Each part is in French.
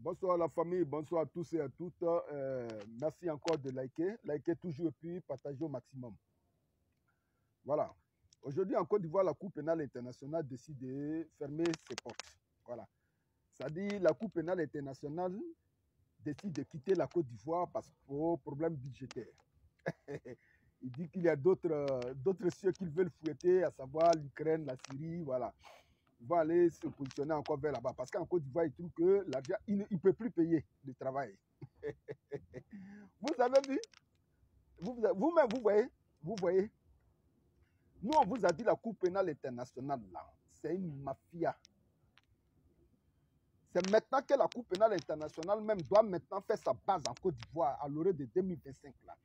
Bonsoir la famille, bonsoir à tous et à toutes. Merci encore de liker. Liker toujours et puis partager au maximum. Voilà. Aujourd'hui, en Côte d'Ivoire, la Cour pénale internationale décide de fermer ses portes. Voilà. Ça dit la Cour pénale internationale décide de quitter la Côte d'Ivoire parce pour problème budgétaire. Il dit qu'il y a d'autres cieux qu'ils veulent fouetter, à savoir l'Ukraine, la Syrie, voilà. Ils vont aller se positionner encore vers là-bas. Parce qu'en Côte d'Ivoire, ils trouvent que l'argent, il ne peut plus payer le travail. Vous avez vu, vous-même, vous voyez, nous, on vous a dit la Cour pénale internationale, là, c'est une mafia. C'est maintenant que la Cour pénale internationale même doit maintenant faire sa base en Côte d'Ivoire à l'horizon de 2025, là.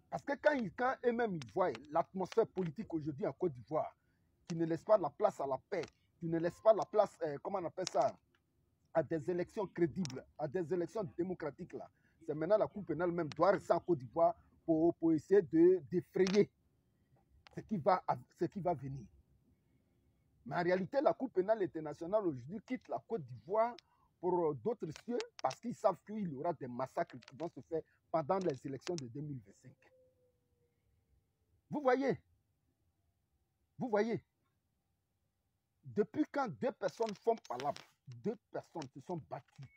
Parce que quand eux-mêmes ils voient l'atmosphère politique aujourd'hui en Côte d'Ivoire, qui ne laisse pas la place à la paix, qui ne laisse pas la place, comment on appelle ça, à des élections crédibles, à des élections démocratiques, là. C'est maintenant la Cour pénale même doit rester en Côte d'Ivoire pour essayer d'effrayer ce qui va venir. Mais en réalité, la Cour pénale internationale aujourd'hui quitte la Côte d'Ivoire pour d'autres cieux parce qu'ils savent qu'il y aura des massacres qui vont se faire pendant les élections de 2025. Vous voyez, depuis quand deux personnes font palabre, deux personnes se sont battues,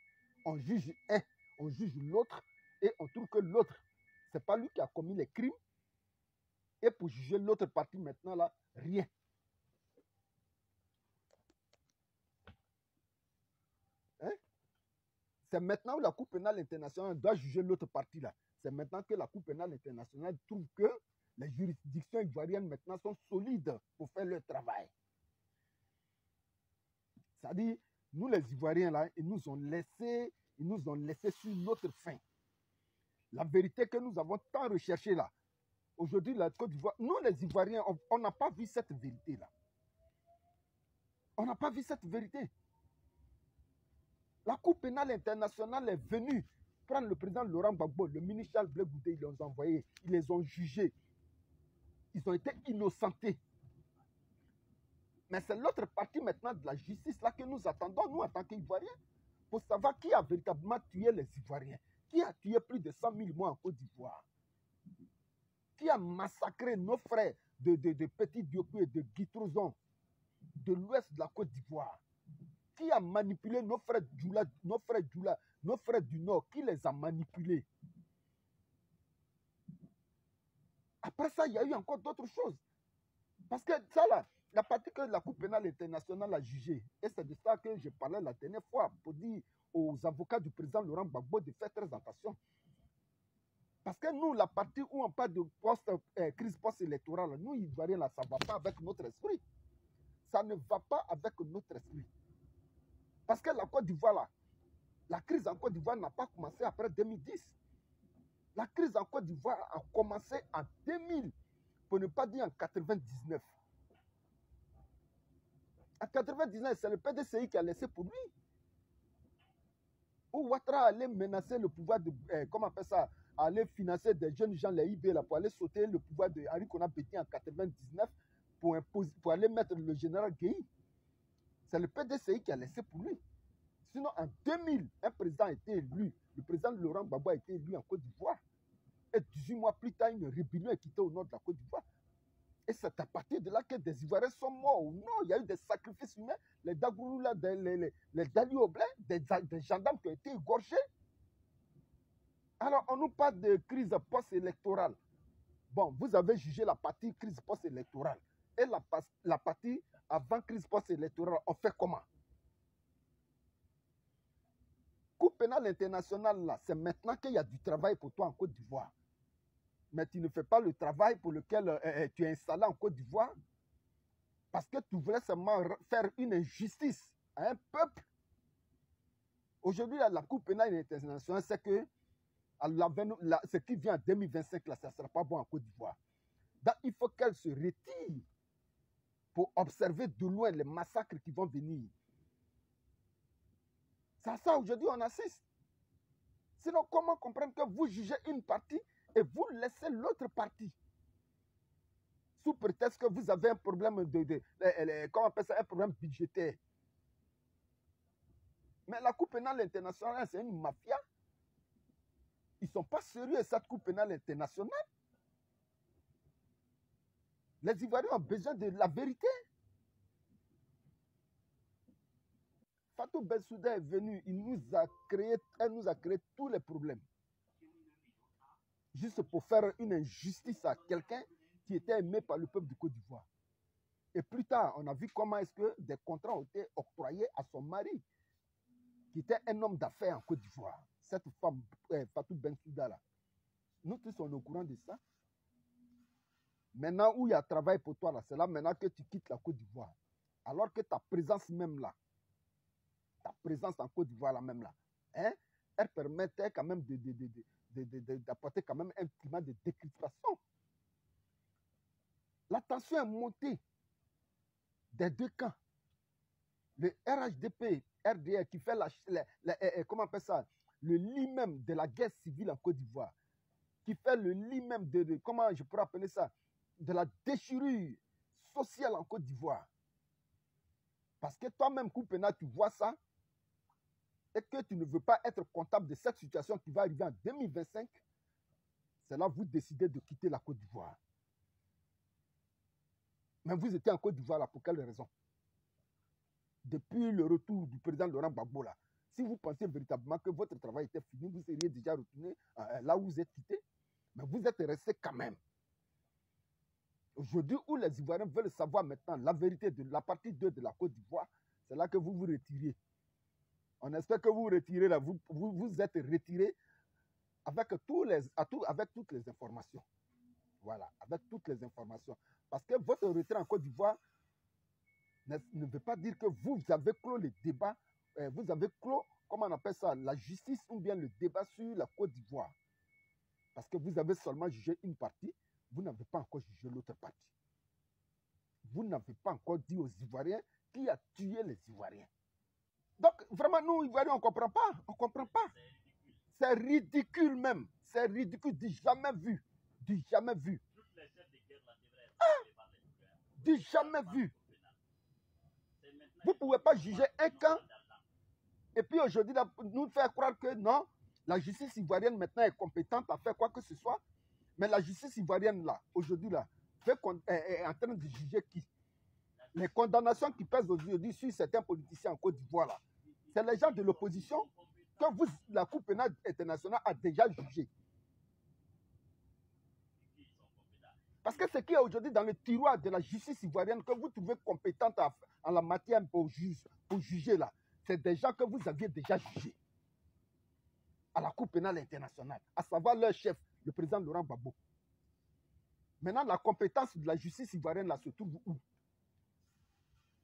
on juge un, on juge l'autre, et on trouve que l'autre, ce n'est pas lui qui a commis les crimes, et pour juger l'autre partie maintenant, là, rien. Hein? C'est maintenant où la Cour pénale internationale doit juger l'autre partie, là. C'est maintenant que la Cour pénale internationale trouve que les juridictions ivoiriennes maintenant sont solides pour faire leur travail. C'est-à-dire, nous les Ivoiriens, là, ils nous ont laissé sur notre faim. La vérité que nous avons tant recherchée, là, aujourd'hui, la Côte d'Ivoire, nous les Ivoiriens, on n'a pas vu cette vérité-là. On n'a pas vu cette vérité. La Cour pénale internationale est venue prendre le président Laurent Gbagbo, le ministre Charles Blé Goudé, ils les ont envoyés, ils les ont jugés. Ils ont été innocentés. Mais c'est l'autre partie maintenant de la justice là que nous attendons, nous en tant qu'Ivoiriens, pour savoir qui a véritablement tué les Ivoiriens, qui a tué plus de 100 000 morts en Côte d'Ivoire, qui a massacré nos frères de Petit Diopou et de Guitrouzon, de l'ouest de la Côte d'Ivoire, qui a manipulé nos frères Djoula, nos frères du Nord, qui les a manipulés. Après ça, il y a eu encore d'autres choses. Parce que ça, là, la partie que la Cour pénale internationale a jugée, et c'est de ça que je parlais la dernière fois, pour dire aux avocats du président Laurent Gbagbo de faire très attention. Parce que nous, la partie où on parle de crise post-électorale, nous, Ivoiriens, là, ça ne va pas avec notre esprit. Ça ne va pas avec notre esprit. Parce que la Côte d'Ivoire, là, la crise en Côte d'Ivoire n'a pas commencé après 2010. La crise en Côte d'Ivoire a commencé en 2000, pour ne pas dire en 99. En 99, c'est le PDCI qui a laissé pour lui. Où Ouattara allait menacer le pouvoir de, comment on appelle ça, aller financer des jeunes gens, les IB, là, pour aller sauter le pouvoir de Henri Konan Bédié en 99 pour aller mettre le général Guéhi. C'est le PDCI qui a laissé pour lui. Sinon, en 2000, un président a été élu. Le président Laurent Gbagbo a été élu en Côte d'Ivoire. Et 18 mois plus tard, une rébellion est quittée au nord de la Côte d'Ivoire. Et c'est à partir de là que des Ivoiriens sont morts. Non, il y a eu des sacrifices humains. Les Dagourou, là, les Dali Oblin, des gendarmes qui ont été égorgés. Alors, on nous parle de crise post-électorale. Bon, vous avez jugé la partie crise post-électorale. Et la partie avant crise post-électorale, on fait comment? Cour pénale internationale, là, c'est maintenant qu'il y a du travail pour toi en Côte d'Ivoire. Mais tu ne fais pas le travail pour lequel tu es installé en Côte d'Ivoire parce que tu voulais seulement faire une injustice à un peuple. Aujourd'hui, la Cour pénale internationale, c'est que ce qui vient en 2025, là, ça ne sera pas bon en Côte d'Ivoire. Donc, il faut qu'elle se retire pour observer de loin les massacres qui vont venir. C'est à ça aujourd'hui on assiste. Sinon, comment comprendre que vous jugez une partie et vous laissez l'autre partie sous prétexte que vous avez un problème comment on appelle ça, un problème budgétaire. Mais la Cour pénale internationale, c'est une mafia. Ils ne sont pas sérieux, cette Cour pénale internationale. Les Ivoiriens ont besoin de la vérité. Fatou Bensouda est venue, elle nous a créé tous les problèmes. Juste pour faire une injustice à quelqu'un qui était aimé par le peuple du Côte d'Ivoire. Et plus tard, on a vu comment est-ce que des contrats ont été octroyés à son mari, qui était un homme d'affaires en Côte d'Ivoire. Cette femme, Fatou Bensouda là. Nous tous, on est au courant de ça. Maintenant où il y a travail pour toi, là, c'est là maintenant que tu quittes la Côte d'Ivoire. Alors que ta présence même là, ta présence en Côte d'Ivoire là même là, hein, elle permettait quand même d'apporter quand même un climat de décrispation. La tension est montée des deux camps. Le RHDP, RDR qui fait comment on appelle ça, le lit même de la guerre civile en Côte d'Ivoire, qui fait le lit même comment je pourrais appeler ça, de la déchirure sociale en Côte d'Ivoire. Parce que toi-même, Cour pénale, tu vois ça, et que tu ne veux pas être comptable de cette situation qui va arriver en 2025, c'est là que vous décidez de quitter la Côte d'Ivoire. Mais vous étiez en Côte d'Ivoire là, pour quelle raison? Depuis le retour du président Laurent Gbagbo là, si vous pensez véritablement que votre travail était fini, vous seriez déjà retourné là où vous êtes quitté. Mais vous êtes resté quand même. Aujourd'hui, où les Ivoiriens veulent savoir maintenant la vérité de la partie 2 de la Côte d'Ivoire, c'est là que vous vous retirez. On espère que vous vous retirez là, vous êtes retiré avec toutes les informations. Voilà, avec toutes les informations. Parce que votre retrait en Côte d'Ivoire ne veut pas dire que vous avez clos le débat, vous avez clos, comment on appelle ça, la justice ou bien le débat sur la Côte d'Ivoire. Parce que vous avez seulement jugé une partie, vous n'avez pas encore jugé l'autre partie. Vous n'avez pas encore dit aux Ivoiriens qui a tué les Ivoiriens. Donc, vraiment, nous, Ivoiriens, on ne comprend pas. On ne comprend pas. C'est ridicule même. C'est ridicule, du jamais vu. Du jamais vu. Du jamais vu. Vous ne pouvez pas juger un camp et puis aujourd'hui, nous faire croire que non, la justice ivoirienne maintenant est compétente à faire quoi que ce soit. Mais la justice ivoirienne, là, aujourd'hui, là, est en train de juger qui? Les condamnations qui pèsent aujourd'hui sur certains politiciens en Côte d'Ivoire, là, c'est les gens de l'opposition que la Cour pénale internationale a déjà jugé. Parce que ce qui est aujourd'hui dans le tiroir de la justice ivoirienne, que vous trouvez compétente en la matière pour juger là, c'est des gens que vous aviez déjà jugés à la Cour pénale internationale, à savoir leur chef, le président Laurent Gbagbo. Maintenant, la compétence de la justice ivoirienne là se trouve où?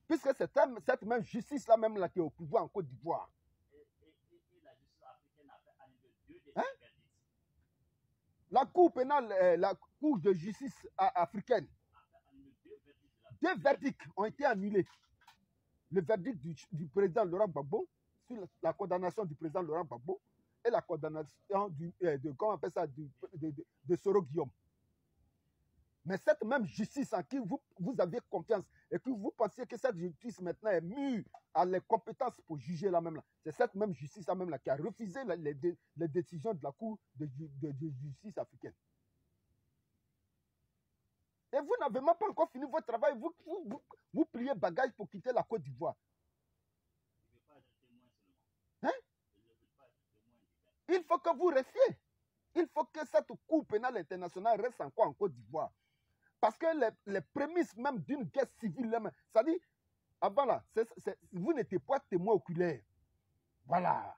Puisque c'est cette même justice là même là qui est au pouvoir en Côte d'Ivoire. Et la justice africaine a fait annuler 2 des verdicts. La Cour pénale, la Cour de justice africaine, 2 verdicts ont été annulés. Le verdict du président Laurent Gbagbo sur la condamnation du président Laurent Gbagbo et la condamnation comment on appelle ça, de Soro Guillaume. Mais cette même justice en qui vous avez confiance et que vous pensiez que cette justice maintenant est mue à les compétences pour juger la même là, c'est cette même justice là même là qui a refusé les décisions de la Cour de justice africaine. Et vous n'avez même pas encore fini votre travail, vous pliez bagage pour quitter la Côte d'Ivoire. Hein? Il faut que vous restiez. Il faut que cette Cour pénale internationale reste encore en Côte d'Ivoire. Parce que les prémices même d'une guerre civile, ça dit, avant là, vous n'étiez pas témoin oculaire. Voilà.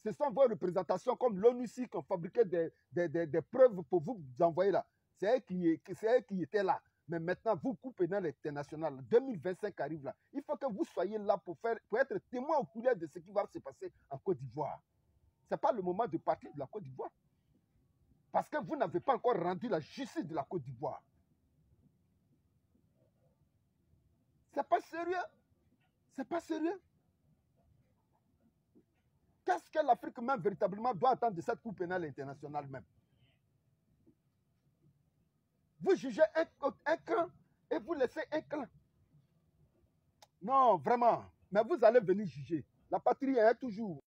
Ce sont vos représentations comme l'ONU-SI qui ont fabriqué des preuves pour vous envoyer là. C'est elle qui était là. Mais maintenant, vous, Cour pénale internationale, 2025 arrive là. Il faut que vous soyez là pour être témoin oculaire de ce qui va se passer en Côte d'Ivoire. Ce n'est pas le moment de partir de la Côte d'Ivoire. Parce que vous n'avez pas encore rendu la justice de la Côte d'Ivoire. C'est pas sérieux. C'est pas sérieux. Qu'est-ce que l'Afrique même véritablement doit attendre de cette Cour pénale internationale même? Vous jugez un clan et vous laissez un clan. Non, vraiment. Mais vous allez venir juger. La patrie est toujours.